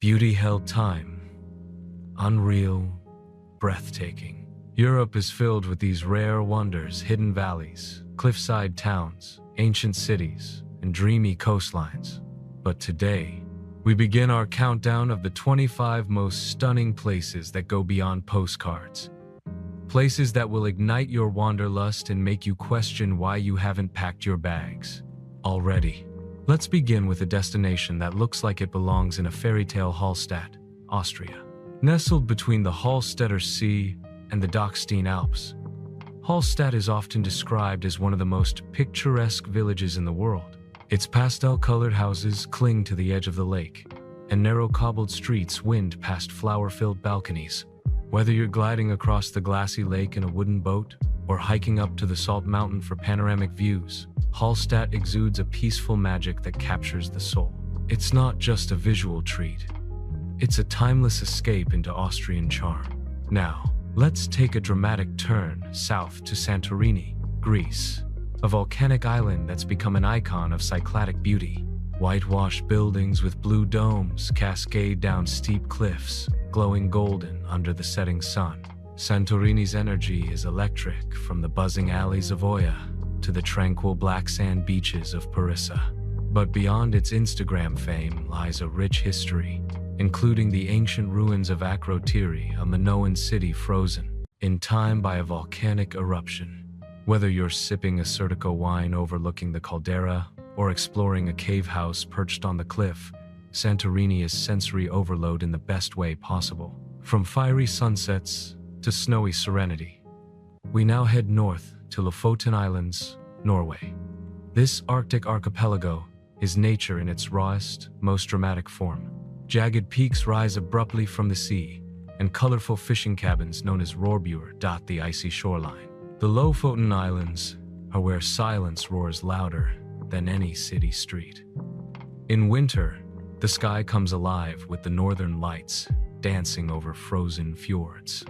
Beauty held time. Unreal, breathtaking. Europe is filled with these rare wonders, hidden valleys, cliffside towns, ancient cities, and dreamy coastlines. But today, we begin our countdown of the 25 most stunning places that go beyond postcards. Places that will ignite your wanderlust and make you question why you haven't packed your bags already. Let's begin with a destination that looks like it belongs in a fairy tale. Hallstatt, Austria. Nestled between the Hallstatter Sea and the Dachstein Alps, Hallstatt is often described as one of the most picturesque villages in the world. Its pastel-colored houses cling to the edge of the lake, and narrow cobbled streets wind past flower-filled balconies. Whether you're gliding across the glassy lake in a wooden boat or hiking up to the salt mountain for panoramic views, Hallstatt exudes a peaceful magic that captures the soul. It's not just a visual treat. It's a timeless escape into Austrian charm. Now, let's take a dramatic turn south to Santorini, Greece, a volcanic island that's become an icon of cycladic beauty. Whitewashed buildings with blue domes cascade down steep cliffs, glowing golden under the setting sun. Santorini's energy is electric, from the buzzing alleys of Oia to the tranquil black sand beaches of Parissa. But beyond its Instagram fame lies a rich history, including the ancient ruins of Akrotiri, a Minoan city frozen in time by a volcanic eruption. Whether you're sipping a Sertico wine overlooking the caldera or exploring a cave house perched on the cliff, Santorini is sensory overload in the best way possible. From fiery sunsets to snowy serenity, we now head north to Lofoten Islands, Norway. This Arctic archipelago is nature in its rawest, most dramatic form. Jagged peaks rise abruptly from the sea, and colorful fishing cabins known as rorbur dot the icy shoreline. The Lofoten Islands are where silence roars louder than any city street. In winter, the sky comes alive with the northern lights dancing over frozen fjords.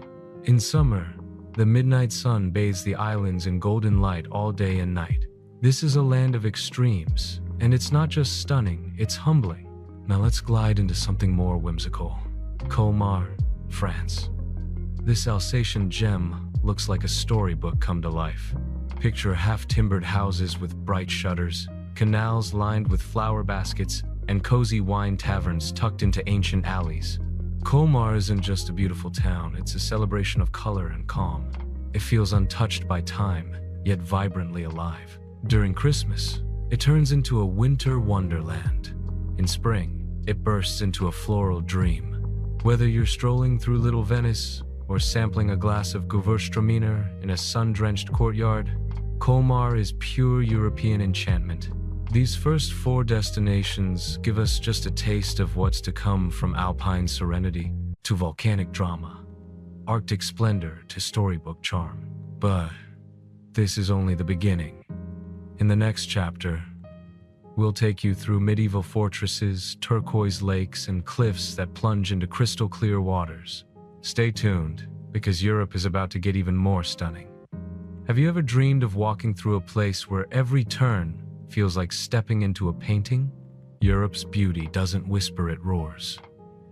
In summer, the midnight sun bathes the islands in golden light all day and night. This is a land of extremes, and it's not just stunning, it's humbling. Now let's glide into something more whimsical. Colmar, France. This Alsatian gem looks like a storybook come to life. Picture half-timbered houses with bright shutters, canals lined with flower baskets, and cozy wine taverns tucked into ancient alleys. Colmar isn't just a beautiful town, it's a celebration of color and calm. It feels untouched by time, yet vibrantly alive. During Christmas, it turns into a winter wonderland. In spring, it bursts into a floral dream. Whether you're strolling through Little Venice or sampling a glass of Gewürztraminer in a sun-drenched courtyard, Colmar is pure European enchantment. These first 4 destinations give us just a taste of what's to come, from alpine serenity to volcanic drama, Arctic splendor to storybook charm. But this is only the beginning. In the next chapter, we'll take you through medieval fortresses, turquoise lakes, and cliffs that plunge into crystal clear waters. Stay tuned, because Europe is about to get even more stunning. Have you ever dreamed of walking through a place where every turn feels like stepping into a painting? Europe's beauty doesn't whisper, it roars.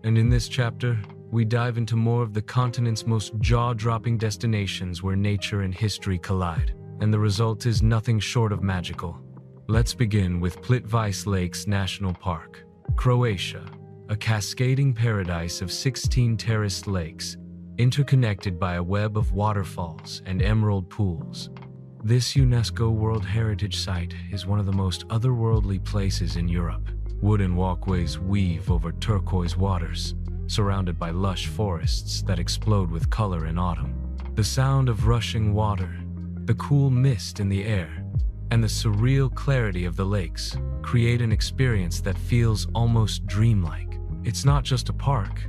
And in this chapter, we dive into more of the continent's most jaw-dropping destinations where nature and history collide, and the result is nothing short of magical. Let's begin with Plitvice Lakes National Park, Croatia, a cascading paradise of 16 terraced lakes, interconnected by a web of waterfalls and emerald pools. This UNESCO World Heritage Site is one of the most otherworldly places in Europe. Wooden walkways weave over turquoise waters, surrounded by lush forests that explode with color in autumn. The sound of rushing water, the cool mist in the air, and the surreal clarity of the lakes create an experience that feels almost dreamlike. It's not just a park,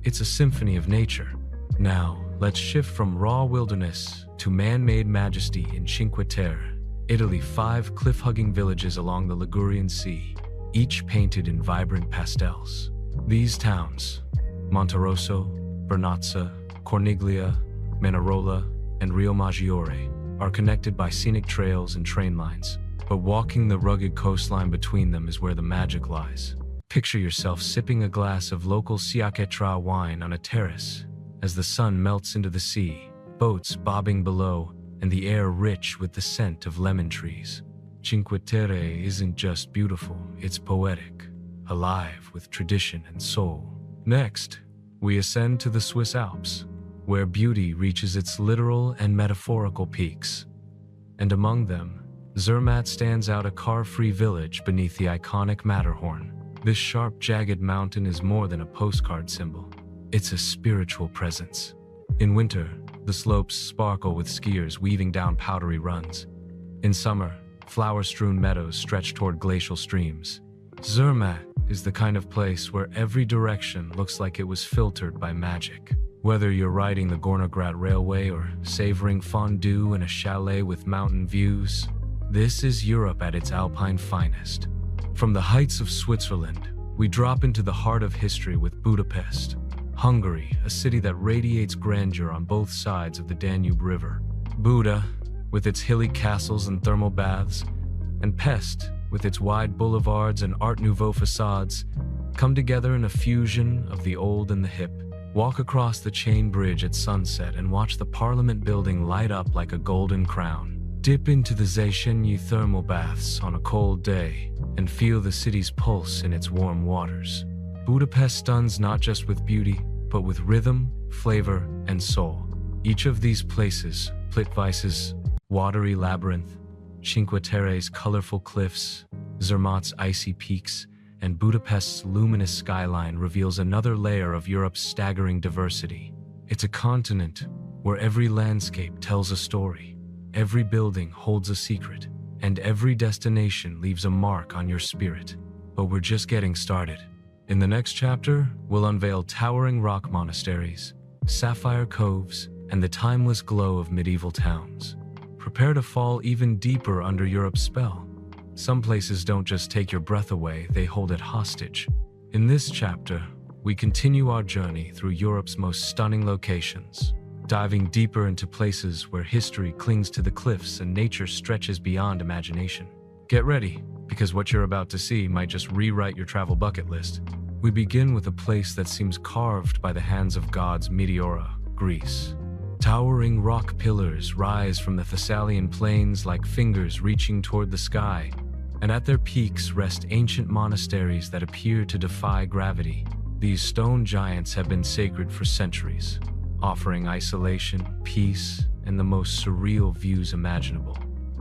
it's a symphony of nature. Now, let's shift from raw wilderness to man-made majesty in Cinque Terre, Italy. 5 cliff-hugging villages along the Ligurian Sea, each painted in vibrant pastels. These towns, Monterosso, Vernazza, Corniglia, Manarola, and Riomaggiore, are connected by scenic trails and train lines, but walking the rugged coastline between them is where the magic lies. Picture yourself sipping a glass of local Siaketra wine on a terrace as the sun melts into the sea, boats bobbing below, and the air rich with the scent of lemon trees. Cinque Terre isn't just beautiful, it's poetic, alive with tradition and soul. Next, we ascend to the Swiss Alps, where beauty reaches its literal and metaphorical peaks. And among them, Zermatt stands out, a car-free village beneath the iconic Matterhorn. This sharp, jagged mountain is more than a postcard symbol. It's a spiritual presence. In winter, the slopes sparkle with skiers weaving down powdery runs. In summer, flower-strewn meadows stretch toward glacial streams. Zermatt is the kind of place where every direction looks like it was filtered by magic. Whether you're riding the Gornergrat Railway or savoring fondue in a chalet with mountain views, this is Europe at its alpine finest. From the heights of Switzerland, we drop into the heart of history with Budapest, Hungary, a city that radiates grandeur on both sides of the Danube River. Buda, with its hilly castles and thermal baths, and Pest, with its wide boulevards and Art Nouveau facades, come together in a fusion of the old and the hip. Walk across the chain bridge at sunset and watch the Parliament building light up like a golden crown. Dip into the Zacienie thermal baths on a cold day and feel the city's pulse in its warm waters. Budapest stuns not just with beauty, but with rhythm, flavor, and soul. Each of these places, Plitvice's watery labyrinth, Cinque Terre's colorful cliffs, Zermatt's icy peaks, and Budapest's luminous skyline, reveals another layer of Europe's staggering diversity. It's a continent where every landscape tells a story, every building holds a secret, and every destination leaves a mark on your spirit. But we're just getting started. In the next chapter, we'll unveil towering rock monasteries, sapphire coves, and the timeless glow of medieval towns. Prepare to fall even deeper under Europe's spell. Some places don't just take your breath away, they hold it hostage. In this chapter, we continue our journey through Europe's most stunning locations, diving deeper into places where history clings to the cliffs and nature stretches beyond imagination. Get ready, because what you're about to see might just rewrite your travel bucket list. We begin with a place that seems carved by the hands of gods: Meteora, Greece. Towering rock pillars rise from the Thessalian plains like fingers reaching toward the sky, and at their peaks rest ancient monasteries that appear to defy gravity. These stone giants have been sacred for centuries, offering isolation, peace, and the most surreal views imaginable.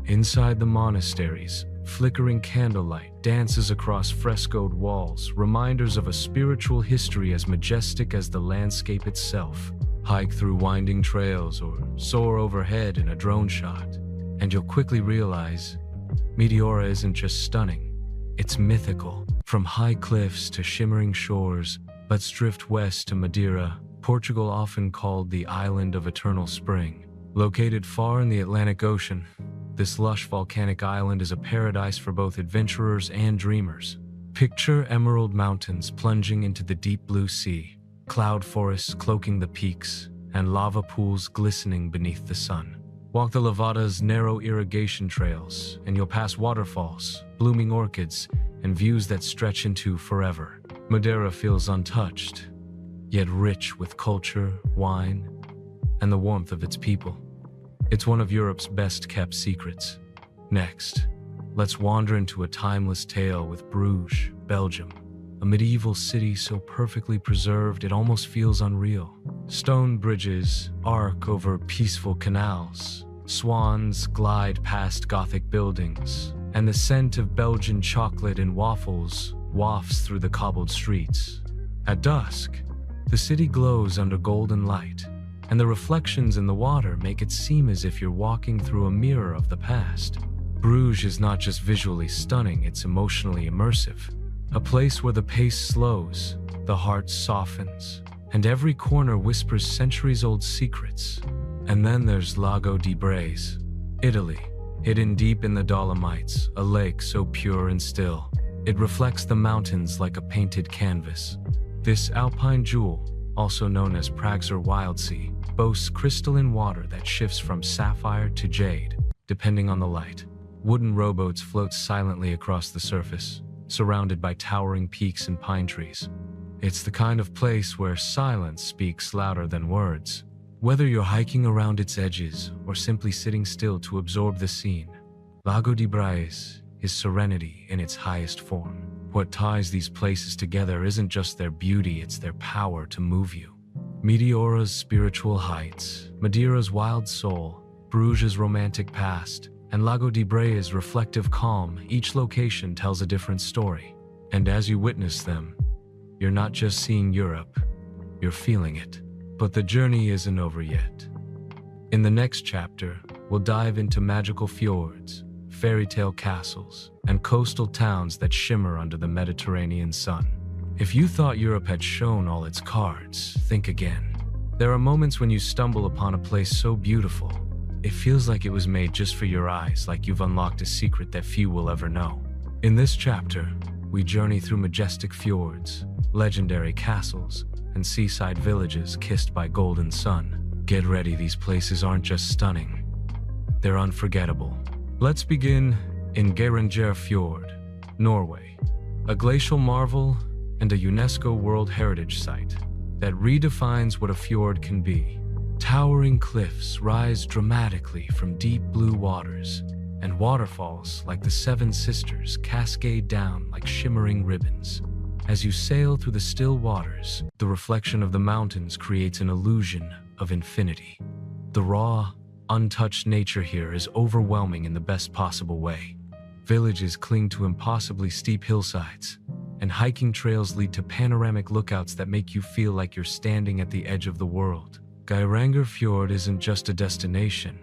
Inside the monasteries, flickering candlelight dances across frescoed walls, reminders of a spiritual history as majestic as the landscape itself. Hike through winding trails or soar overhead in a drone shot, and you'll quickly realize Meteora isn't just stunning, it's mythical. From high cliffs to shimmering shores, let's drift west to Madeira, Portugal, often called the Island of Eternal Spring. Located far in the Atlantic Ocean, this lush volcanic island is a paradise for both adventurers and dreamers. Picture emerald mountains plunging into the deep blue sea, cloud forests cloaking the peaks, and lava pools glistening beneath the sun. Walk the Levada's narrow irrigation trails, and you'll pass waterfalls, blooming orchids, and views that stretch into forever. Madeira feels untouched, yet rich with culture, wine, and the warmth of its people. It's one of Europe's best-kept secrets. Next, let's wander into a timeless tale with Bruges, Belgium. A medieval city so perfectly preserved it almost feels unreal. Stone bridges arc over peaceful canals, swans glide past Gothic buildings, and the scent of Belgian chocolate and waffles wafts through the cobbled streets. At dusk, the city glows under golden light, and the reflections in the water make it seem as if you're walking through a mirror of the past. Bruges is not just visually stunning, it's emotionally immersive. A place where the pace slows, the heart softens, and every corner whispers centuries-old secrets. And then there's Lago di Braies, Italy. Hidden deep in the Dolomites, a lake so pure and still, it reflects the mountains like a painted canvas. This alpine jewel, also known as Prague's Wild Sea, boasts crystalline water that shifts from sapphire to jade, depending on the light. Wooden rowboats float silently across the surface, surrounded by towering peaks and pine trees. It's the kind of place where silence speaks louder than words. Whether you're hiking around its edges or simply sitting still to absorb the scene, Lago di Braies is serenity in its highest form. What ties these places together isn't just their beauty, it's their power to move you. Meteora's spiritual heights, Madeira's wild soul, Bruges' romantic past, and Lago di Braies' reflective calm, each location tells a different story. And as you witness them, you're not just seeing Europe, you're feeling it. But the journey isn't over yet. In the next chapter, we'll dive into magical fjords, fairy tale castles, and coastal towns that shimmer under the Mediterranean sun. If you thought Europe had shown all its cards, think again. There are moments when you stumble upon a place so beautiful, it feels like it was made just for your eyes, like you've unlocked a secret that few will ever know. In this chapter, we journey through majestic fjords, legendary castles, and seaside villages kissed by golden sun. Get ready, these places aren't just stunning, they're unforgettable. Let's begin in Geiranger Fjord, Norway, a glacial marvel and a UNESCO World Heritage Site that redefines what a fjord can be. Towering cliffs rise dramatically from deep blue waters, and waterfalls like the Seven Sisters cascade down like shimmering ribbons. As you sail through the still waters, the reflection of the mountains creates an illusion of infinity. The raw, untouched nature here is overwhelming in the best possible way. Villages cling to impossibly steep hillsides, and hiking trails lead to panoramic lookouts that make you feel like you're standing at the edge of the world. Geiranger Fjord isn't just a destination,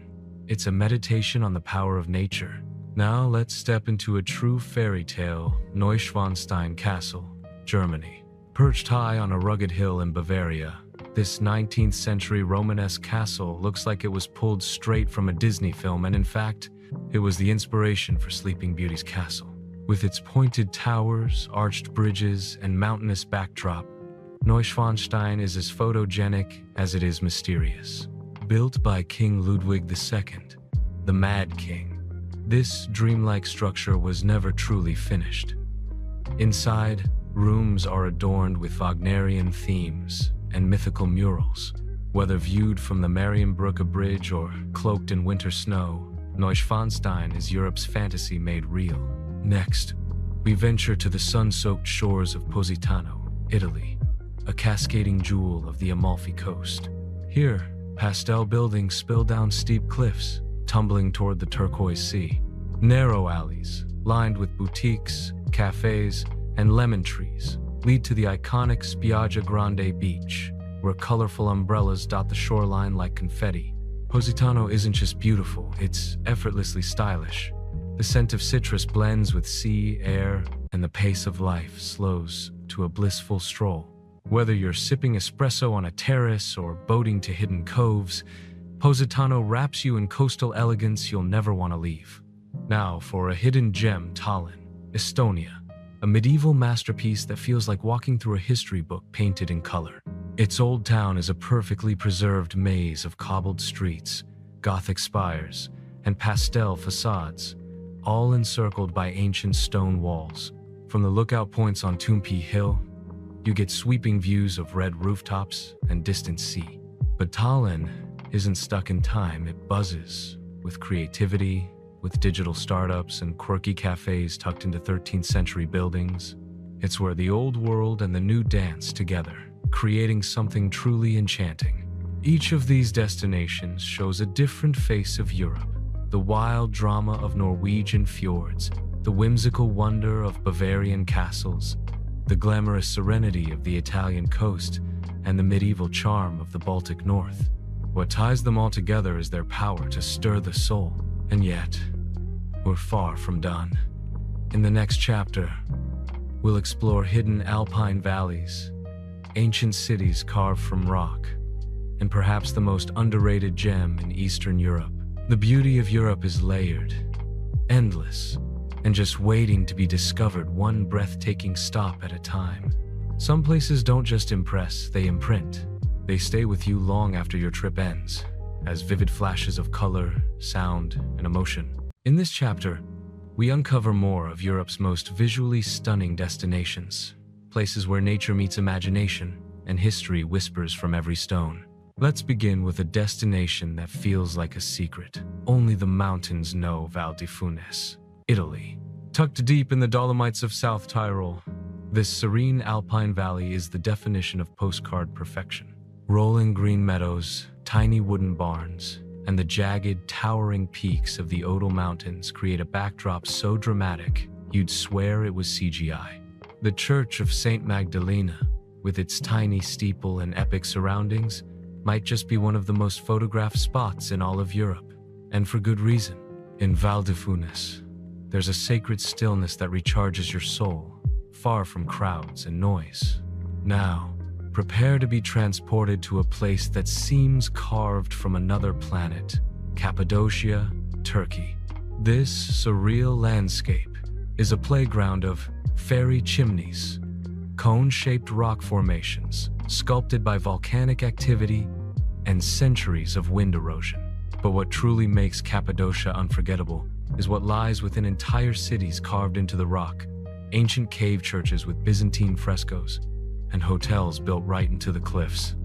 it's a meditation on the power of nature. Now let's step into a true fairy tale, Neuschwanstein Castle, Germany. Perched high on a rugged hill in Bavaria, this 19th century Romanesque castle looks like it was pulled straight from a Disney film, and in fact, it was the inspiration for Sleeping Beauty's castle. With its pointed towers, arched bridges, and mountainous backdrop, Neuschwanstein is as photogenic as it is mysterious. Built by King Ludwig II, the Mad King, this dreamlike structure was never truly finished. Inside, rooms are adorned with Wagnerian themes and mythical murals. Whether viewed from the Marienbrücke Bridge or cloaked in winter snow, Neuschwanstein is Europe's fantasy made real. Next, we venture to the sun-soaked shores of Positano, Italy, a cascading jewel of the Amalfi Coast. Here, pastel buildings spill down steep cliffs, tumbling toward the turquoise sea. Narrow alleys, lined with boutiques, cafes, and lemon trees, lead to the iconic Spiaggia Grande beach, where colorful umbrellas dot the shoreline like confetti. Positano isn't just beautiful, it's effortlessly stylish. The scent of citrus blends with sea, air, and the pace of life slows to a blissful stroll. Whether you're sipping espresso on a terrace or boating to hidden coves, Positano wraps you in coastal elegance you'll never want to leave. Now for a hidden gem, Tallinn, Estonia, a medieval masterpiece that feels like walking through a history book painted in color. Its old town is a perfectly preserved maze of cobbled streets, Gothic spires, and pastel facades, all encircled by ancient stone walls. From the lookout points on Tumpy Hill, you get sweeping views of red rooftops and distant sea. But Tallinn isn't stuck in time, it buzzes with creativity, with digital startups and quirky cafes tucked into 13th century buildings. It's where the old world and the new dance together, creating something truly enchanting. Each of these destinations shows a different face of Europe. The wild drama of Norwegian fjords, the whimsical wonder of Bavarian castles, the glamorous serenity of the Italian coast, and the medieval charm of the Baltic North. What ties them all together is their power to stir the soul. And yet, we're far from done. In the next chapter, we'll explore hidden alpine valleys, ancient cities carved from rock, and perhaps the most underrated gem in Eastern Europe. The beauty of Europe is layered, endless, and just waiting to be discovered, one breathtaking stop at a time. Some places don't just impress, they imprint. They stay with you long after your trip ends, as vivid flashes of color, sound, and emotion. In this chapter, we uncover more of Europe's most visually stunning destinations, places where nature meets imagination and history whispers from every stone. Let's begin with a destination that feels like a secret. Only the mountains know: Val di Funes, Italy. Tucked deep in the Dolomites of South Tyrol, this serene alpine valley is the definition of postcard perfection. Rolling green meadows, tiny wooden barns, and the jagged, towering peaks of the Odal Mountains create a backdrop so dramatic you'd swear it was CGI. The Church of St. Magdalena, with its tiny steeple and epic surroundings, might just be one of the most photographed spots in all of Europe, and for good reason. In Val di Funes, there's a sacred stillness that recharges your soul, far from crowds and noise. Now, prepare to be transported to a place that seems carved from another planet: Cappadocia, Turkey. This surreal landscape is a playground of fairy chimneys, cone-shaped rock formations sculpted by volcanic activity and centuries of wind erosion. But what truly makes Cappadocia unforgettable is what lies within entire cities carved into the rock: ancient cave churches with Byzantine frescoes, and hotels built right into the cliffs.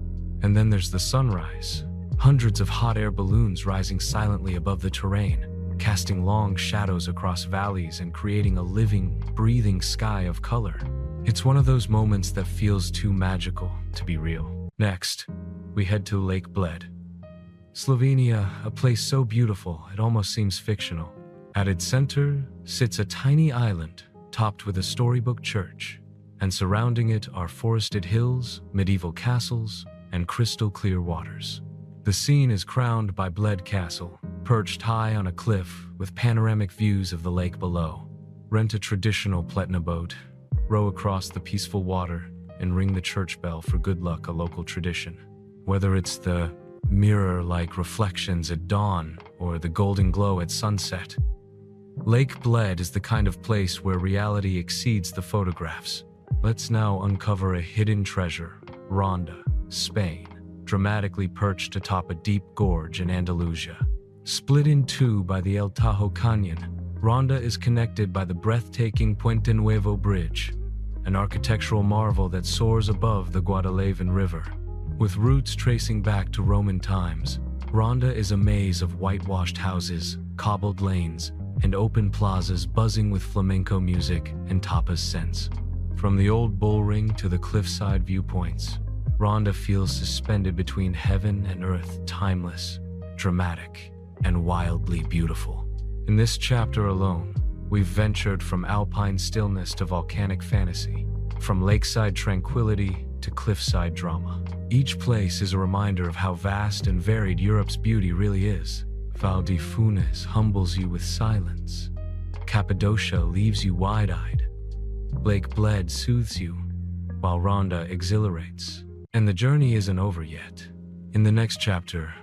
And then there's the sunrise. Hundreds of hot air balloons rising silently above the terrain, casting long shadows across valleys and creating a living, breathing sky of color. It's one of those moments that feels too magical to be real. Next, we head to Lake Bled. Slovenia, a place so beautiful it almost seems fictional. At its center sits a tiny island topped with a storybook church, and surrounding it are forested hills, medieval castles, and crystal-clear waters. The scene is crowned by Bled Castle, perched high on a cliff with panoramic views of the lake below. Rent a traditional Pletna boat, row across the peaceful water, and ring the church bell for good luck, a local tradition. Whether it's the mirror-like reflections at dawn or the golden glow at sunset, Lake Bled is the kind of place where reality exceeds the photographs. Let's now uncover a hidden treasure: Ronda, Spain, dramatically perched atop a deep gorge in Andalusia. Split in two by the El Tajo Canyon, Ronda is connected by the breathtaking Puente Nuevo Bridge, an architectural marvel that soars above the Guadalavian River. With roots tracing back to Roman times, Ronda is a maze of whitewashed houses, cobbled lanes, and open plazas buzzing with flamenco music and tapas scents. From the old bullring to the cliffside viewpoints, Ronda feels suspended between heaven and earth, timeless, dramatic, and wildly beautiful. In this chapter alone, we've ventured from alpine stillness to volcanic fantasy, from lakeside tranquility to cliffside drama. Each place is a reminder of how vast and varied Europe's beauty really is. Val di Funes humbles you with silence. Cappadocia leaves you wide-eyed. Lake Bled soothes you, while Ronda exhilarates. And the journey isn't over yet. In the next chapter,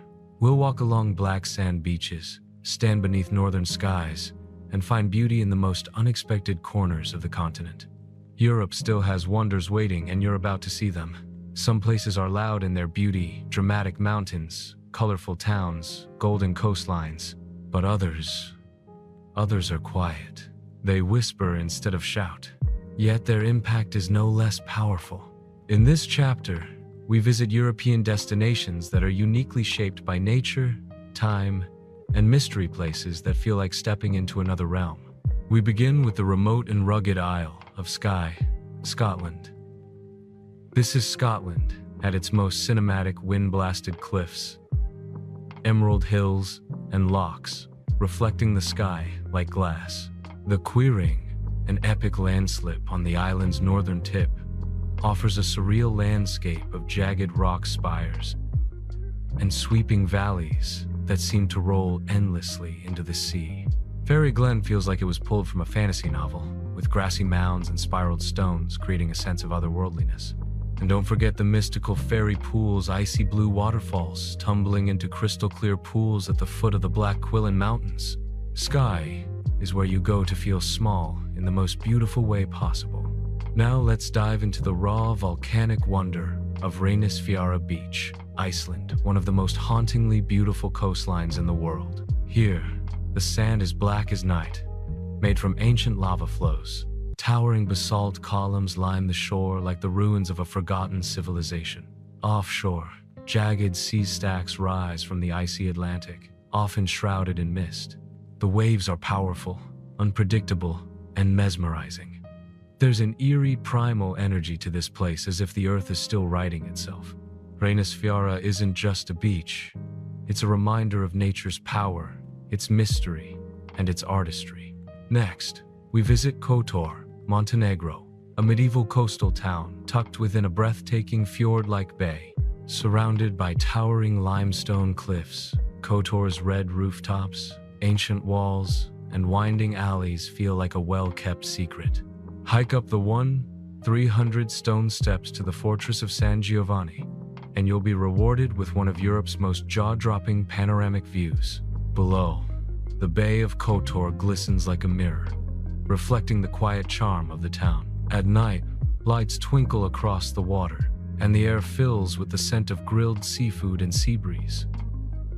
we'll walk along black sand beaches, stand beneath northern skies, and find beauty in the most unexpected corners of the continent. Europe still has wonders waiting, and you're about to see them. Some places are loud in their beauty: dramatic mountains, colorful towns, golden coastlines. But others are quiet. They whisper instead of shout. Yet their impact is no less powerful. In this chapter, we visit European destinations that are uniquely shaped by nature, time, and mystery, places that feel like stepping into another realm. We begin with the remote and rugged Isle of Skye, Scotland. This is Scotland at its most cinematic: wind-blasted cliffs, emerald hills, and lochs reflecting the sky like glass. The Queering, an epic landslip on the island's northern tip, offers a surreal landscape of jagged rock spires and sweeping valleys that seem to roll endlessly into the sea. Fairy Glen feels like it was pulled from a fantasy novel, with grassy mounds and spiraled stones creating a sense of otherworldliness. And don't forget the mystical fairy pools, icy blue waterfalls tumbling into crystal clear pools at the foot of the Black Quillen Mountains. Skye is where you go to feel small in the most beautiful way possible. Now let's dive into the raw volcanic wonder of Reynisfjara Beach, Iceland, one of the most hauntingly beautiful coastlines in the world. Here, the sand is black as night, made from ancient lava flows. Towering basalt columns line the shore like the ruins of a forgotten civilization. Offshore, jagged sea stacks rise from the icy Atlantic, often shrouded in mist. The waves are powerful, unpredictable, and mesmerizing. There's an eerie primal energy to this place, as if the earth is still righting itself. Meteora isn't just a beach. It's a reminder of nature's power, its mystery, and its artistry. Next, we visit Kotor, Montenegro, a medieval coastal town tucked within a breathtaking fjord-like bay. Surrounded by towering limestone cliffs, Kotor's red rooftops, ancient walls, and winding alleys feel like a well-kept secret. Hike up the 300 stone steps to the fortress of San Giovanni, and you'll be rewarded with one of Europe's most jaw-dropping panoramic views. Below, the Bay of Kotor glistens like a mirror, reflecting the quiet charm of the town. At night, lights twinkle across the water, and the air fills with the scent of grilled seafood and sea breeze.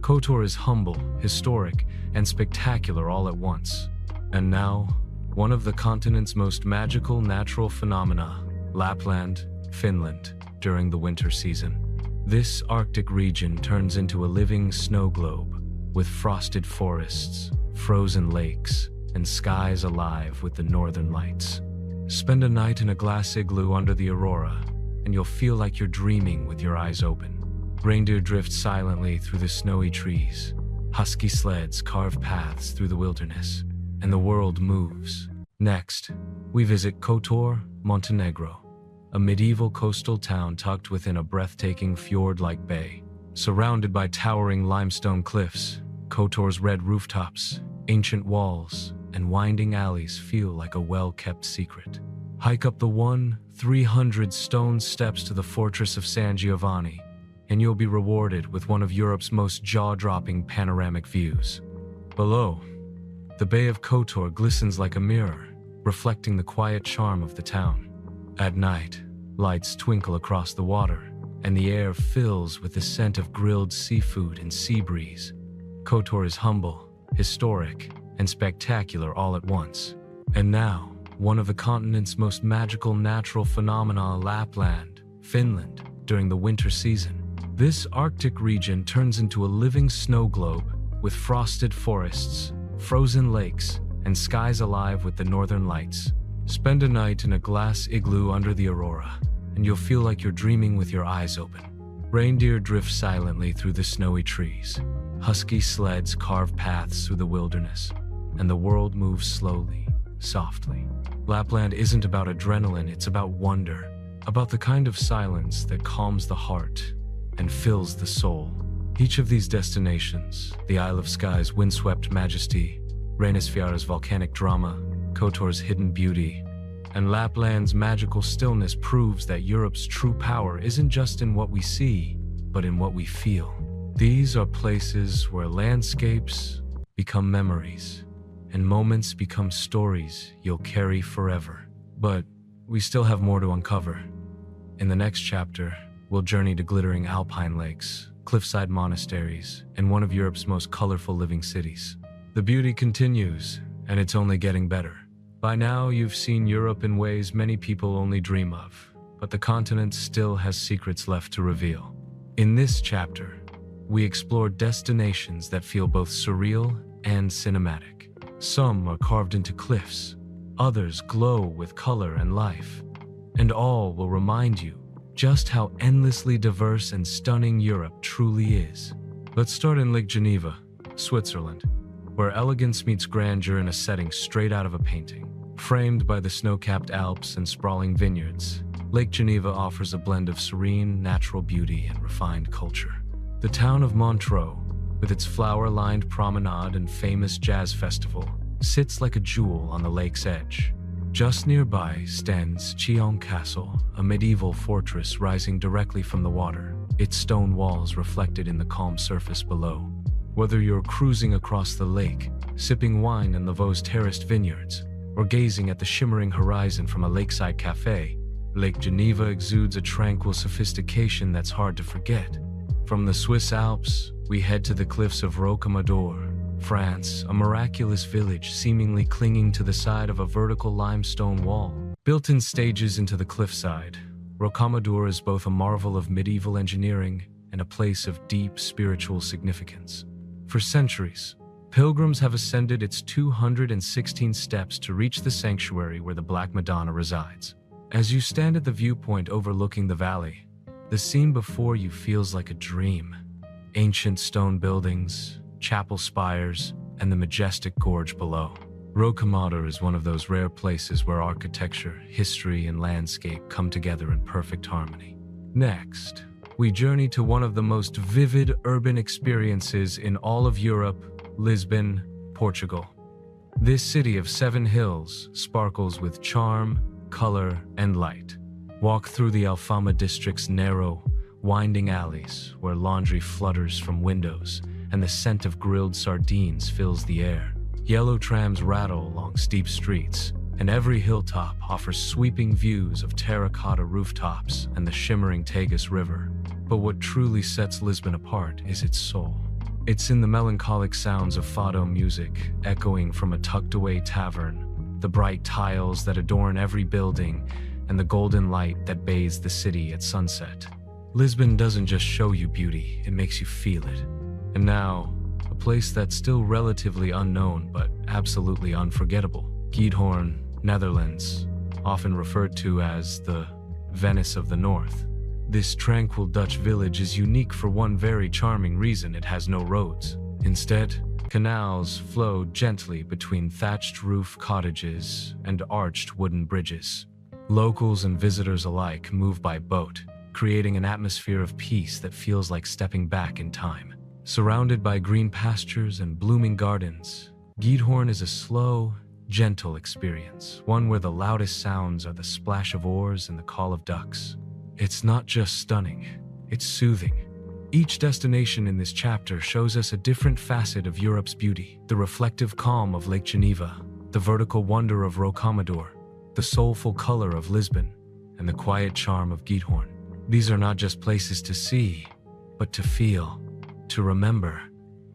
Kotor is humble, historic, and spectacular all at once. And now, one of the continent's most magical natural phenomena, Lapland, Finland, during the winter season. This Arctic region turns into a living snow globe, with frosted forests, frozen lakes, and skies alive with the northern lights. Spend a night in a glass igloo under the aurora, and you'll feel like you're dreaming with your eyes open. Reindeer drift silently through the snowy trees. Husky sleds carve paths through the wilderness, and the world moves. Next, we visit Kotor, Montenegro, a medieval coastal town tucked within a breathtaking fjord-like bay. Surrounded by towering limestone cliffs, Kotor's red rooftops, ancient walls, and winding alleys feel like a well-kept secret. Hike up the 300 stone steps to the fortress of San Giovanni, and you'll be rewarded with one of Europe's most jaw-dropping panoramic views. Below, the Bay of Kotor glistens like a mirror, reflecting the quiet charm of the town. At night, lights twinkle across the water, and the air fills with the scent of grilled seafood and sea breeze. Kotor is humble, historic, and spectacular all at once. And now, one of the continent's most magical natural phenomena, Lapland, Finland, during the winter season. This Arctic region turns into a living snow globe with frosted forests, frozen lakes, and skies alive with the northern lights. Spend a night in a glass igloo under the aurora, and you'll feel like you're dreaming with your eyes open. Reindeer drift silently through the snowy trees. Husky sleds carve paths through the wilderness, and the world moves slowly, softly. Lapland isn't about adrenaline, it's about wonder, about the kind of silence that calms the heart and fills the soul. Each of these destinations, the Isle of Skye's windswept majesty, Meteora's volcanic drama, Kotor's hidden beauty, and Lapland's magical stillness, proves that Europe's true power isn't just in what we see, but in what we feel. These are places where landscapes become memories, and moments become stories you'll carry forever. But we still have more to uncover. In the next chapter, we'll journey to glittering alpine lakes, cliffside monasteries, and one of Europe's most colorful living cities. The beauty continues, and it's only getting better. By now, you've seen Europe in ways many people only dream of, but the continent still has secrets left to reveal. In this chapter, we explore destinations that feel both surreal and cinematic. Some are carved into cliffs, others glow with color and life, and all will remind you just how endlessly diverse and stunning Europe truly is. Let's start in Lake Geneva, Switzerland, where elegance meets grandeur in a setting straight out of a painting. Framed by the snow-capped Alps and sprawling vineyards, Lake Geneva offers a blend of serene, natural beauty and refined culture. The town of Montreux, with its flower-lined promenade and famous jazz festival, sits like a jewel on the lake's edge. Just nearby stands Chillon Castle, a medieval fortress rising directly from the water, its stone walls reflected in the calm surface below. Whether you're cruising across the lake, sipping wine in Lavau's terraced vineyards, or gazing at the shimmering horizon from a lakeside cafe, Lake Geneva exudes a tranquil sophistication that's hard to forget. From the Swiss Alps, we head to the cliffs of Rocamadour, France, a miraculous village seemingly clinging to the side of a vertical limestone wall. Built-in stages into the cliffside, Rocamadour is both a marvel of medieval engineering and a place of deep spiritual significance. For centuries, pilgrims have ascended its 216 steps to reach the sanctuary where the Black Madonna resides. As you stand at the viewpoint overlooking the valley, the scene before you feels like a dream. Ancient stone buildings, chapel spires, and the majestic gorge below. Rocamadour is one of those rare places where architecture, history, and landscape come together in perfect harmony. Next, we journey to one of the most vivid urban experiences in all of Europe, Lisbon, Portugal. This city of 7 hills sparkles with charm, color, and light. Walk through the Alfama district's narrow, winding alleys where laundry flutters from windows and the scent of grilled sardines fills the air. Yellow trams rattle along steep streets, and every hilltop offers sweeping views of terracotta rooftops and the shimmering Tagus River. But what truly sets Lisbon apart is its soul. It's in the melancholic sounds of fado music echoing from a tucked-away tavern, the bright tiles that adorn every building, and the golden light that bathes the city at sunset. Lisbon doesn't just show you beauty, it makes you feel it. And now, a place that's still relatively unknown but absolutely unforgettable. Giethoorn, Netherlands, often referred to as the Venice of the North. This tranquil Dutch village is unique for one very charming reason: it has no roads. Instead, canals flow gently between thatched roof cottages and arched wooden bridges. Locals and visitors alike move by boat, creating an atmosphere of peace that feels like stepping back in time. Surrounded by green pastures and blooming gardens, Giethoorn is a slow, gentle experience, one where the loudest sounds are the splash of oars and the call of ducks. It's not just stunning, it's soothing. Each destination in this chapter shows us a different facet of Europe's beauty: the reflective calm of Lake Geneva, the vertical wonder of Rocamadour, the soulful color of Lisbon, and the quiet charm of Giethoorn. These are not just places to see, but to feel, to remember,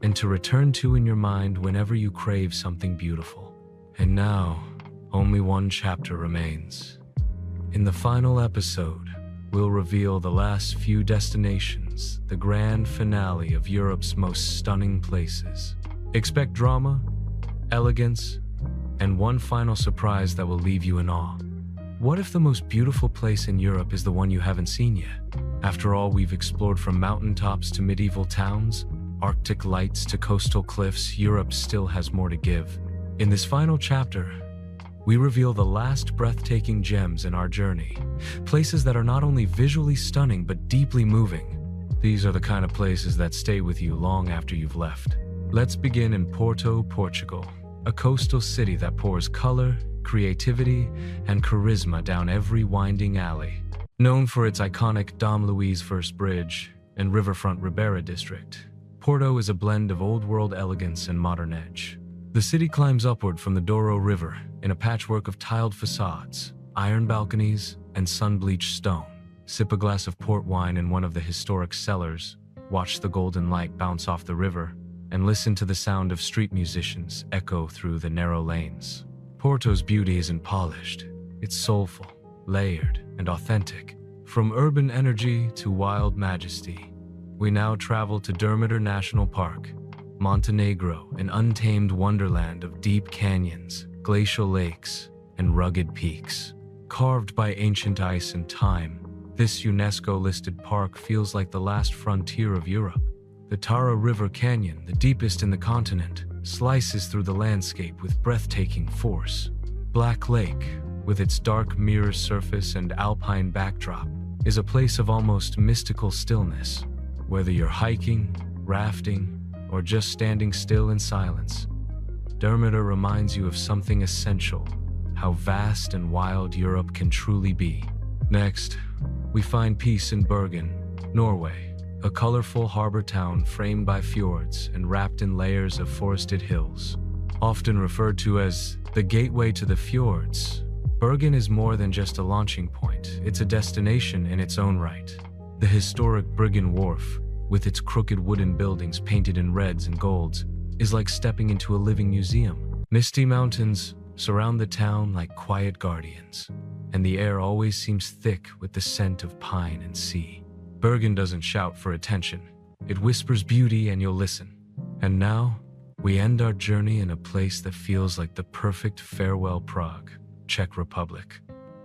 and to return to in your mind whenever you crave something beautiful. And now, only one chapter remains. In the final episode, we'll reveal the last few destinations, the grand finale of Europe's most stunning places. Expect drama, elegance, and one final surprise that will leave you in awe. What if the most beautiful place in Europe is the one you haven't seen yet? After all we've explored, from mountaintops to medieval towns, Arctic lights to coastal cliffs, Europe still has more to give. In this final chapter, we reveal the last breathtaking gems in our journey, places that are not only visually stunning but deeply moving. These are the kind of places that stay with you long after you've left. Let's begin in Porto, Portugal, a coastal city that pours color, creativity, and charisma down every winding alley. Known for its iconic Dom Luís First Bridge and riverfront Ribeira district, Porto is a blend of old-world elegance and modern edge. The city climbs upward from the Douro River in a patchwork of tiled facades, iron balconies, and sun-bleached stone. Sip a glass of port wine in one of the historic cellars, watch the golden light bounce off the river, and listen to the sound of street musicians echo through the narrow lanes. Porto's beauty isn't polished, it's soulful, layered, and authentic. From urban energy to wild majesty, we now travel to Zermatt National Park, Montenegro, an untamed wonderland of deep canyons, glacial lakes, and rugged peaks. Carved by ancient ice and time, this UNESCO-listed park feels like the last frontier of Europe. The Tara River Canyon, the deepest in the continent, slices through the landscape with breathtaking force. Black Lake, with its dark mirror surface and alpine backdrop, is a place of almost mystical stillness. Whether you're hiking, rafting, or just standing still in silence, Zermatt reminds you of something essential: how vast and wild Europe can truly be. Next, we find peace in Bergen, Norway, a colorful harbor town framed by fjords and wrapped in layers of forested hills. Often referred to as the gateway to the fjords, Bergen is more than just a launching point, it's a destination in its own right. The historic Bryggen Wharf, with its crooked wooden buildings painted in reds and golds, is like stepping into a living museum. Misty mountains surround the town like quiet guardians, and the air always seems thick with the scent of pine and sea. Bergen doesn't shout for attention. It whispers beauty and you'll listen. And now, we end our journey in a place that feels like the perfect farewell. Prague, Czech Republic.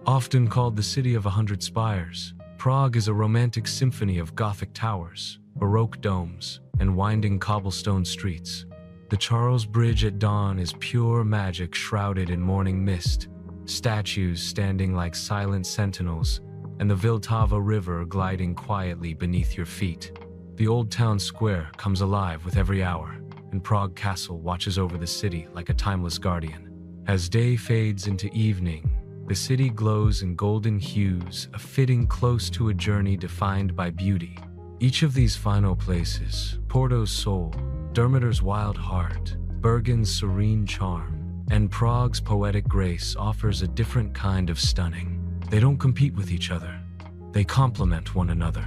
Often called the city of 100 spires, Prague is a romantic symphony of Gothic towers, Baroque domes, and winding cobblestone streets. The Charles Bridge at dawn is pure magic shrouded in morning mist, statues standing like silent sentinels, and the Vltava River gliding quietly beneath your feet. The old town square comes alive with every hour, and Prague Castle watches over the city like a timeless guardian. As day fades into evening, the city glows in golden hues, a fitting close to a journey defined by beauty. Each of these final places, Porto's soul, Dermater's wild heart, Bergen's serene charm, and Prague's poetic grace offers a different kind of stunning. They don't compete with each other. They complement one another.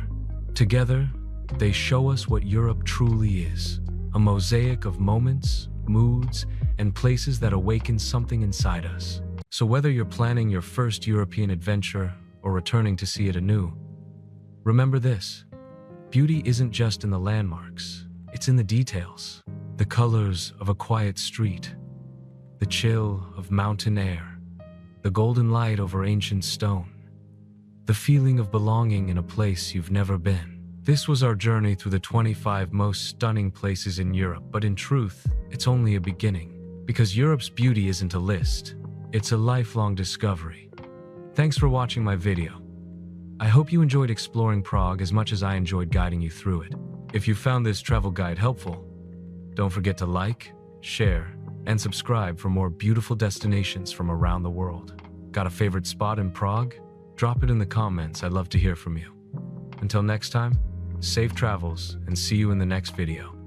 Together, they show us what Europe truly is, a mosaic of moments, moods, and places that awaken something inside us. So whether you're planning your first European adventure or returning to see it anew, remember this: beauty isn't just in the landmarks, it's in the details. The colors of a quiet street, the chill of mountain air, the golden light over ancient stone, the feeling of belonging in a place you've never been. This was our journey through the 25 most stunning places in Europe, but in truth, it's only a beginning. Because Europe's beauty isn't a list, it's a lifelong discovery. Thanks for watching my video. I hope you enjoyed exploring Prague as much as I enjoyed guiding you through it. If you found this travel guide helpful, don't forget to like, share, and subscribe for more beautiful destinations from around the world. Got a favorite spot in Prague? Drop it in the comments, I'd love to hear from you. Until next time, safe travels and see you in the next video.